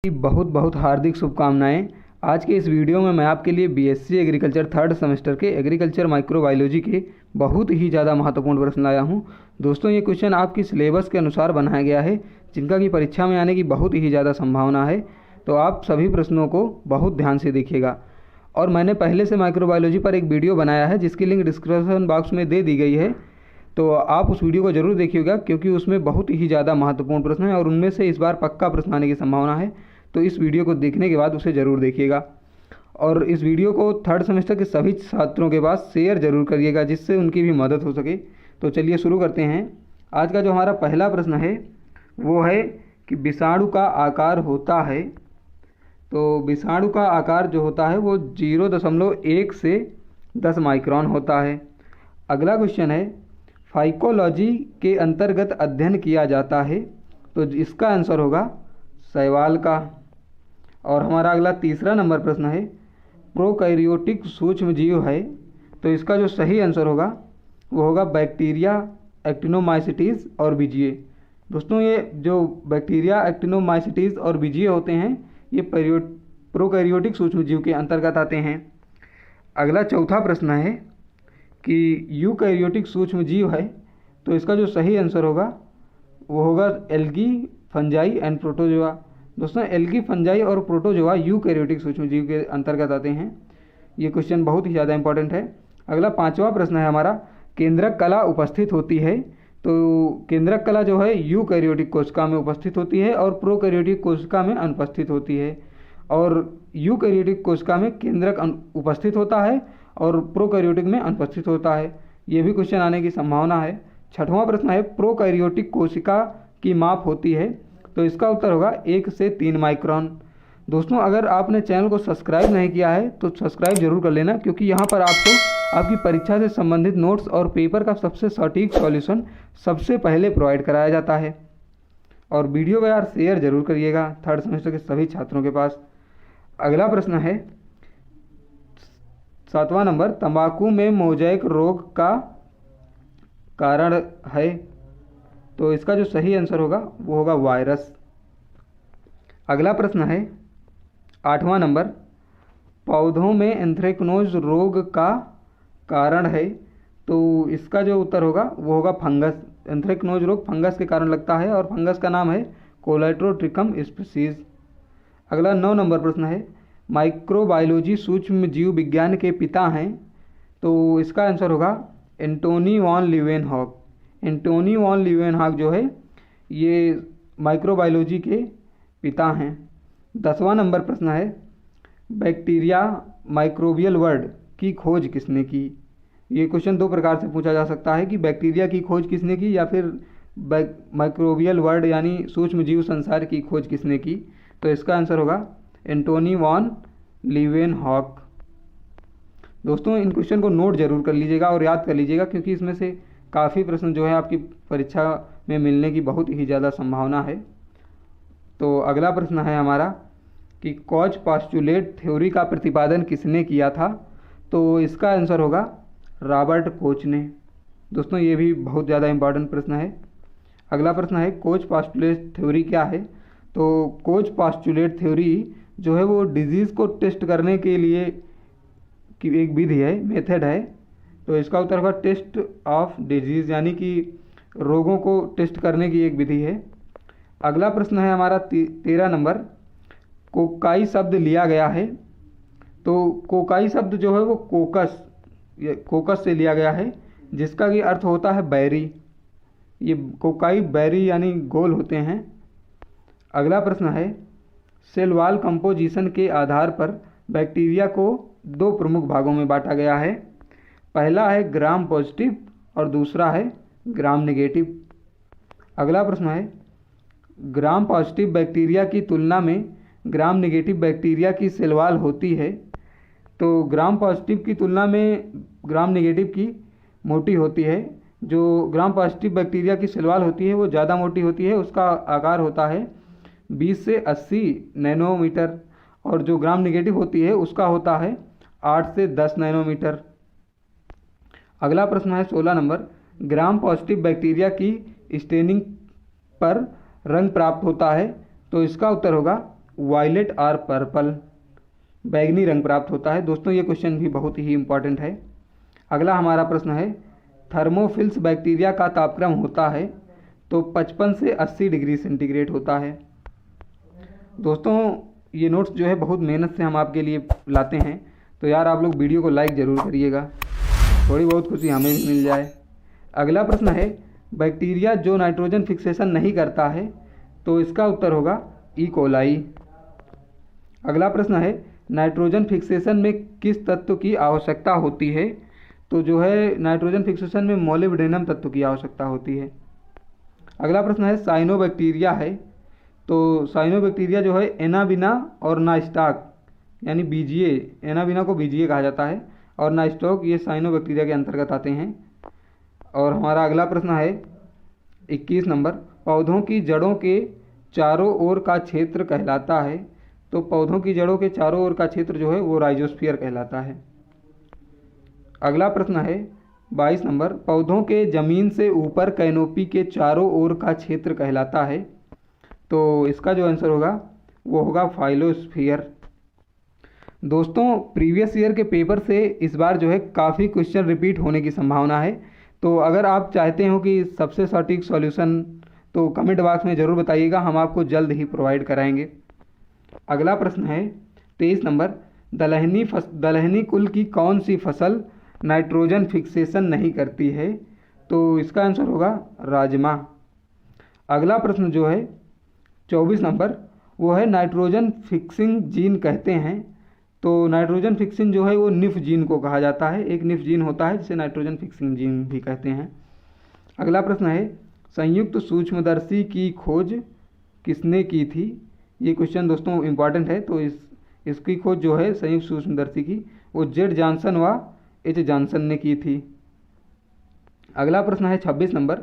बहुत बहुत हार्दिक शुभकामनाएं। आज के इस वीडियो में मैं आपके लिए बीएससी एग्रीकल्चर थर्ड सेमेस्टर के एग्रीकल्चर माइक्रोबायोलॉजी के बहुत ही ज़्यादा महत्वपूर्ण प्रश्न लाया हूं। दोस्तों, ये क्वेश्चन आपकी सिलेबस के अनुसार बनाया गया है, जिनका कि परीक्षा में आने की बहुत ही ज़्यादा संभावना है। तो आप सभी प्रश्नों को बहुत ध्यान से देखिएगा। और मैंने पहले से माइक्रोबायोलॉजी पर एक वीडियो बनाया है, जिसकी लिंक डिस्क्रिप्शन बॉक्स में दे दी गई है। तो आप उस वीडियो को ज़रूर देखिएगा, क्योंकि उसमें बहुत ही ज़्यादा महत्वपूर्ण प्रश्न है और उनमें से इस बार पक्का प्रश्न आने की संभावना है। तो इस वीडियो को देखने के बाद उसे ज़रूर देखिएगा और इस वीडियो को थर्ड सेमेस्टर के सभी छात्रों के पास शेयर ज़रूर करिएगा, जिससे उनकी भी मदद हो सके। तो चलिए शुरू करते हैं। आज का जो हमारा पहला प्रश्न है वो है कि विषाणु का आकार होता है। तो विषाणु का आकार जो होता है वो 0.1 से 10 माइक्रोन होता है। अगला क्वेश्चन है, फाइकोलॉजी के अंतर्गत अध्ययन किया जाता है। तो इसका आंसर होगा शैवाल का। और हमारा अगला तीसरा नंबर प्रश्न है, प्रोकैरियोटिक सूक्ष्म जीव है। तो इसका जो सही आंसर होगा वो होगा बैक्टीरिया, एक्टिनोमाइसीटीज और बीजीए। दोस्तों, ये जो बैक्टीरिया, एक्टिनोमाइसीटीज और बीजीए होते हैं, ये प्रोकैरियोटिक सूक्ष्म जीव के अंतर्गत आते हैं। अगला चौथा प्रश्न है कि यूकैरियोटिक सूक्ष्म जीव है। तो इसका जो सही आंसर होगा वो होगा एल्गी, फंजाई एंड प्रोटोजोआ। दोस्तों, एल्गी, फंजाई और प्रोटोजोआ यूकैरियोटिक सूक्ष्म जीव के अंतर्गत आते हैं। ये क्वेश्चन बहुत ही ज़्यादा इंपॉर्टेंट है। अगला पांचवा प्रश्न है हमारा, केंद्रक कला उपस्थित होती है। तो केंद्रक कला जो है यूकैरियोटिक कोशिका में उपस्थित होती है और प्रोकैरियोटिक कोशिका में अनुपस्थित होती है। और यूकैरियोटिक कोशिका में केंद्रक उपस्थित होता है और प्रोकैरियोटिक में अनुपस्थित होता है। ये भी क्वेश्चन आने की संभावना है। छठवां प्रश्न है, प्रोकैरियोटिक कोशिका की माप होती है। तो इसका उत्तर होगा 1 से 3 माइक्रोन। दोस्तों, अगर आपने चैनल को सब्सक्राइब नहीं किया है तो सब्सक्राइब जरूर कर लेना, क्योंकि यहाँ पर आपको आपकी परीक्षा से संबंधित नोट्स और पेपर का सबसे सटीक सॉल्यूशन सबसे पहले प्रोवाइड कराया जाता है। और वीडियो को यार शेयर जरूर करिएगा थर्ड सेमेस्टर के सभी छात्रों के पास। अगला प्रश्न है 7वां नंबर, तंबाकू में मोज़ेक रोग का कारण है। तो इसका जो सही आंसर होगा वो होगा वायरस। अगला प्रश्न है 8वां नंबर, पौधों में एंथ्रेक्नोज रोग का कारण है। तो इसका जो उत्तर होगा वो होगा फंगस। एंथ्रेक्नोज रोग फंगस के कारण लगता है और फंगस का नाम है कोलेट्रोट्रिकम स्पीसीज। अगला 9 नंबर प्रश्न है, माइक्रोबायोलॉजी सूक्ष्म जीव विज्ञान के पिता हैं। तो इसका आंसर होगा Antony von Leeuwenhoek. Antony von Leeuwenhoek जो है ये माइक्रोबायोलॉजी के पिता हैं। 10वां नंबर प्रश्न है, बैक्टीरिया माइक्रोबियल वर्ल्ड की खोज किसने की। ये क्वेश्चन दो प्रकार से पूछा जा सकता है कि बैक्टीरिया की खोज किसने की या फिर माइक्रोबियल वर्ल्ड यानी सूक्ष्म जीव संसार की खोज किसने की। तो इसका आंसर होगा एंटोनी वॉन लीवेनहॉक। दोस्तों, इन क्वेश्चन को नोट जरूर कर लीजिएगा और याद कर लीजिएगा, क्योंकि इसमें से काफ़ी प्रश्न जो है आपकी परीक्षा में मिलने की बहुत ही ज़्यादा संभावना है। तो अगला प्रश्न है हमारा कि कॉज पॉस्टुलेट थ्योरी का प्रतिपादन किसने किया था। तो इसका आंसर होगा रॉबर्ट कोच ने। दोस्तों, ये भी बहुत ज़्यादा इंपॉर्टेंट प्रश्न है। अगला प्रश्न है, कोच पॉस्टुलेट थ्योरी क्या है। तो कोच पॉस्टुलेट थ्योरी जो है वो डिजीज़ को टेस्ट करने के लिए की एक विधि है, मेथड है। तो इसका उत्तर होगा टेस्ट ऑफ डिजीज़, यानी कि रोगों को टेस्ट करने की एक विधि है। अगला प्रश्न है हमारा 13 नंबर, कोकाई शब्द लिया गया है। तो कोकाई शब्द जो है वो कोकस से लिया गया है, जिसका कि अर्थ होता है बैरी। ये कोकाई बैरी यानी गोल होते हैं। अगला प्रश्न है, सेल वॉल कंपोजिशन के आधार पर बैक्टीरिया को 2 प्रमुख भागों में बांटा गया है। पहला है ग्राम पॉजिटिव और दूसरा है ग्राम नेगेटिव। अगला प्रश्न है, ग्राम पॉजिटिव बैक्टीरिया की तुलना में ग्राम नेगेटिव बैक्टीरिया की सेल वॉल होती है। तो ग्राम पॉजिटिव की तुलना में ग्राम नेगेटिव की मोटी होती है। जो ग्राम पॉजिटिव बैक्टीरिया की सेल वॉल होती है वो ज़्यादा मोटी होती है, उसका आकार होता है 20 से 80 नैनोमीटर, और जो ग्राम नेगेटिव होती है उसका होता है 8 से 10 नैनोमीटर। अगला प्रश्न है 16 नंबर, ग्राम पॉजिटिव बैक्टीरिया की स्टेनिंग पर रंग प्राप्त होता है। तो इसका उत्तर होगा वायलेट और पर्पल, बैगनी रंग प्राप्त होता है। दोस्तों ये क्वेश्चन भी बहुत ही इम्पॉर्टेंट है। अगला हमारा प्रश्न है, थर्मोफिल्स बैक्टीरिया का तापक्रम होता है तो 55 से 80 डिग्री सेंटीग्रेड होता है। दोस्तों ये नोट्स जो है बहुत मेहनत से हम आपके लिए लाते हैं, तो यार आप लोग वीडियो को लाइक ज़रूर करिएगा, थोड़ी बहुत खुशी हमें भी मिल जाए। अगला प्रश्न है, बैक्टीरिया जो नाइट्रोजन फिक्सेशन नहीं करता है, तो इसका उत्तर होगा ई कोलाई। अगला प्रश्न है, नाइट्रोजन फिक्सेशन में किस तत्व की आवश्यकता होती है, तो जो है नाइट्रोजन फिक्सेशन में मोलिब्डेनम तत्व की आवश्यकता होती है। अगला प्रश्न है, साइनोबैक्टीरिया है, तो साइनोबैक्टीरिया जो है एनाबिना और नास्टॉक यानी बीजीए, एनाबिना को बीजीए कहा जाता है और नास्टॉक ये साइनोबैक्टीरिया के अंतर्गत आते हैं। और हमारा अगला प्रश्न है 21 नंबर, पौधों की जड़ों के चारों ओर का क्षेत्र कहलाता है, तो पौधों की जड़ों के चारों ओर का क्षेत्र जो है वो राइजोस्फीयर कहलाता है। अगला प्रश्न है 22 नंबर, पौधों के जमीन से ऊपर कैनोपी के चारों ओर का क्षेत्र कहलाता है, तो इसका जो आंसर होगा वो होगा फाइलोस्फीयर। दोस्तों प्रीवियस ईयर के पेपर से इस बार जो है काफ़ी क्वेश्चन रिपीट होने की संभावना है, तो अगर आप चाहते हो कि सबसे सटीक सॉल्यूशन, तो कमेंट बॉक्स में ज़रूर बताइएगा, हम आपको जल्द ही प्रोवाइड कराएंगे। अगला प्रश्न है 23 नंबर, दलहनी कुल की कौन सी फसल नाइट्रोजन फिक्सेशन नहीं करती है, तो इसका आंसर होगा राजमा। अगला प्रश्न जो है 24 नंबर, वो है नाइट्रोजन फिक्सिंग जीन कहते हैं, तो नाइट्रोजन फिक्सिंग जो है वो निफ जीन को कहा जाता है, एक निफ जीन होता है जिसे नाइट्रोजन फिक्सिंग जीन भी कहते हैं। अगला प्रश्न है, संयुक्त सूक्ष्मदर्शी की खोज किसने की थी, ये क्वेश्चन दोस्तों इम्पॉर्टेंट है, तो इसकी खोज जो है संयुक्त सूक्ष्मदर्शी की वो जेड जॉनसन व एच जॉनसन ने की थी। अगला प्रश्न है 26 नंबर,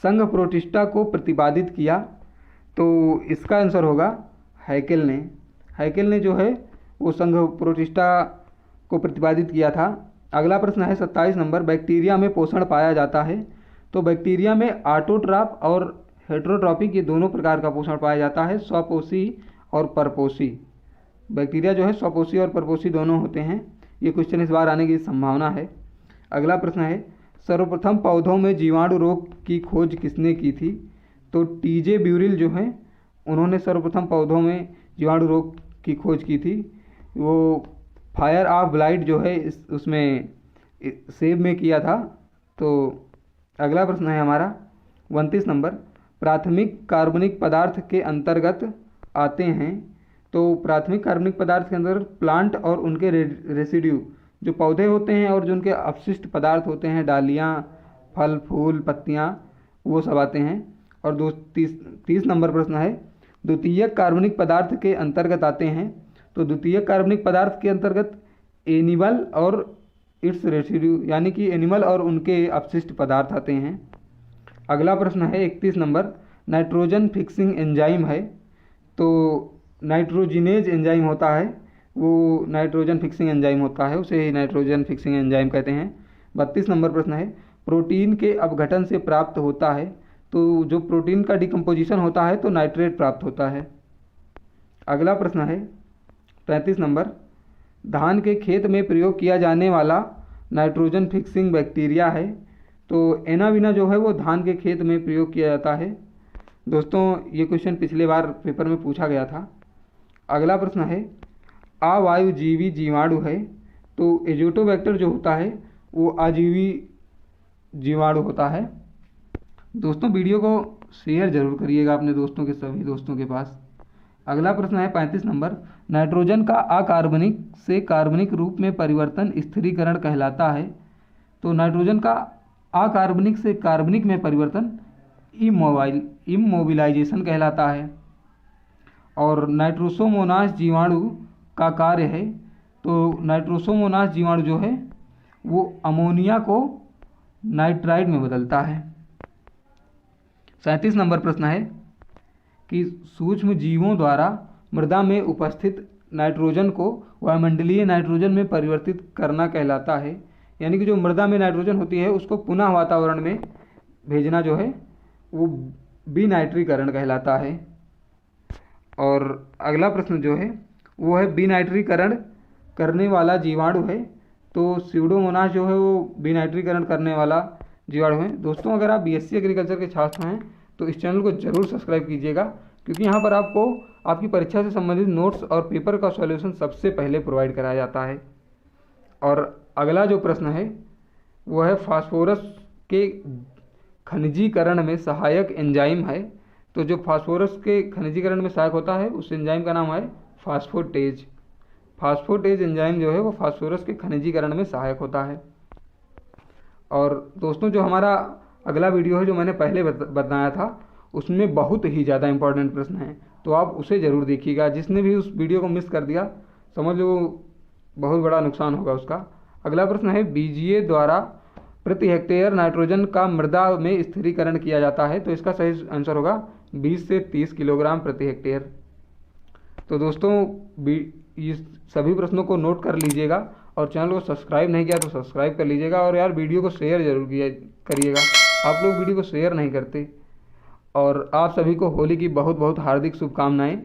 संघ प्रोटिस्टा को प्रतिपादित किया, तो इसका आंसर होगा हैकेल ने। हैकेल ने जो है वो संघ प्रोटिस्टा को प्रतिपादित किया था। अगला प्रश्न है 27 नंबर, बैक्टीरिया में पोषण पाया जाता है, तो बैक्टीरिया में ऑटोट्रॉप और हेटेरोट्रॉपिक ये दोनों प्रकार का पोषण पाया जाता है, स्वपोषी और परपोषी। बैक्टीरिया जो है स्वपोषी और परपोषी दोनों होते हैं, ये क्वेश्चन इस बार आने की संभावना है। अगला प्रश्न है, सर्वप्रथम पौधों में जीवाणु रोग की खोज किसने की थी, तो टीजे ब्यूरिल जो हैं उन्होंने सर्वप्रथम पौधों में जीवाणु रोग की खोज की थी, वो फायर ऑफ ब्लाइट जो है उसमें सेब में किया था। तो अगला प्रश्न है हमारा 29 नंबर, प्राथमिक कार्बनिक पदार्थ के अंतर्गत आते हैं, तो प्राथमिक कार्बनिक पदार्थ के अंदर प्लांट और उनके रेसिड्यू जो पौधे होते हैं और जो उनके अपशिष्ट पदार्थ होते हैं, डालियाँ, फल फूल पत्तियाँ, वो सब आते हैं। और 30 नंबर प्रश्न है, द्वितीयक कार्बनिक पदार्थ के अंतर्गत आते हैं, तो द्वितीयक कार्बनिक पदार्थ के अंतर्गत एनिमल और इट्स रेसिड्यू यानी कि एनिमल और उनके अपशिष्ट पदार्थ आते हैं। अगला प्रश्न है 31 नंबर, नाइट्रोजन फिक्सिंग एंजाइम है, तो नाइट्रोजिनेज एंजाइम होता है, वो नाइट्रोजन फिक्सिंग एंजाइम होता है, उसे ही नाइट्रोजन फिक्सिंग एंजाइम कहते हैं। 32 नंबर प्रश्न है, प्रोटीन के अपघटन से प्राप्त होता है, तो जो प्रोटीन का डिकम्पोजिशन होता है तो नाइट्रेट प्राप्त होता है। अगला प्रश्न है 33 नंबर, धान के खेत में प्रयोग किया जाने वाला नाइट्रोजन फिक्सिंग बैक्टीरिया है, तो एनाविना जो है वो धान के खेत में प्रयोग किया जाता है। दोस्तों ये क्वेश्चन पिछले बार पेपर में पूछा गया था। अगला प्रश्न है, अवायुजीवी जीवाणु है, तो एजोटोबैक्टर जो होता है वो अजीवी जीवाणु होता है। दोस्तों वीडियो को शेयर जरूर करिएगा अपने दोस्तों के सभी दोस्तों के पास। अगला प्रश्न है 35 नंबर, नाइट्रोजन का अकार्बनिक से कार्बनिक रूप में परिवर्तन स्थिरीकरण कहलाता है, तो नाइट्रोजन का अकार्बनिक से कार्बनिक में परिवर्तन इमोबिलाइजेशन कहलाता है। और नाइट्रोसोमोनास जीवाणु का कार्य है, तो नाइट्रोसोमोनास जीवाणु जो है वो अमोनिया को नाइट्राइड में बदलता है। 37 नंबर प्रश्न है कि सूक्ष्म जीवों द्वारा मृदा में उपस्थित नाइट्रोजन को वायुमंडलीय नाइट्रोजन में परिवर्तित करना कहलाता है, यानी कि जो मृदा में नाइट्रोजन होती है उसको पुनः वातावरण में भेजना जो है वो विनाइट्रीकरण कहलाता है। और अगला प्रश्न जो है वो है विनाइट्रीकरण करने वाला जीवाणु है। तो स्यूडोमोनास जो है वो विनाइट्रीकरण करने वाला जीवाणु है। दोस्तों अगर आप बीएससी एग्रीकल्चर के छात्र हैं तो इस चैनल को जरूर सब्सक्राइब कीजिएगा, क्योंकि यहाँ पर आपको आपकी परीक्षा से संबंधित नोट्स और पेपर का सॉल्यूशन सबसे पहले प्रोवाइड कराया जाता है। और अगला जो प्रश्न है वो है फास्फोरस के खनिजीकरण में सहायक एंजाइम है। तो जो फास्फोरस के खनिजीकरण में सहायक होता है उस एंजाइम का नाम है फास्फोटेज। फास्फोटेज एंजाइम जो है वो फास्फोरस के खनिजीकरण में सहायक होता है। और दोस्तों जो हमारा अगला वीडियो है जो मैंने पहले बताया था उसमें बहुत ही ज़्यादा इंपॉर्टेंट प्रश्न है, तो आप उसे ज़रूर देखिएगा। जिसने भी उस वीडियो को मिस कर दिया समझ लो बहुत बड़ा नुकसान होगा उसका। अगला प्रश्न है बीजीए द्वारा प्रति हेक्टेयर नाइट्रोजन का मृदा में स्थिरीकरण किया जाता है। तो इसका सही आंसर होगा 20 से 30 किलोग्राम प्रति हेक्टेयर। तो दोस्तों इस सभी प्रश्नों को नोट कर लीजिएगा और चैनल को सब्सक्राइब नहीं किया तो सब्सक्राइब कर लीजिएगा। और यार वीडियो को शेयर जरूर करिएगा, आप लोग वीडियो को शेयर नहीं करते। और आप सभी को होली की बहुत बहुत हार्दिक शुभकामनाएं।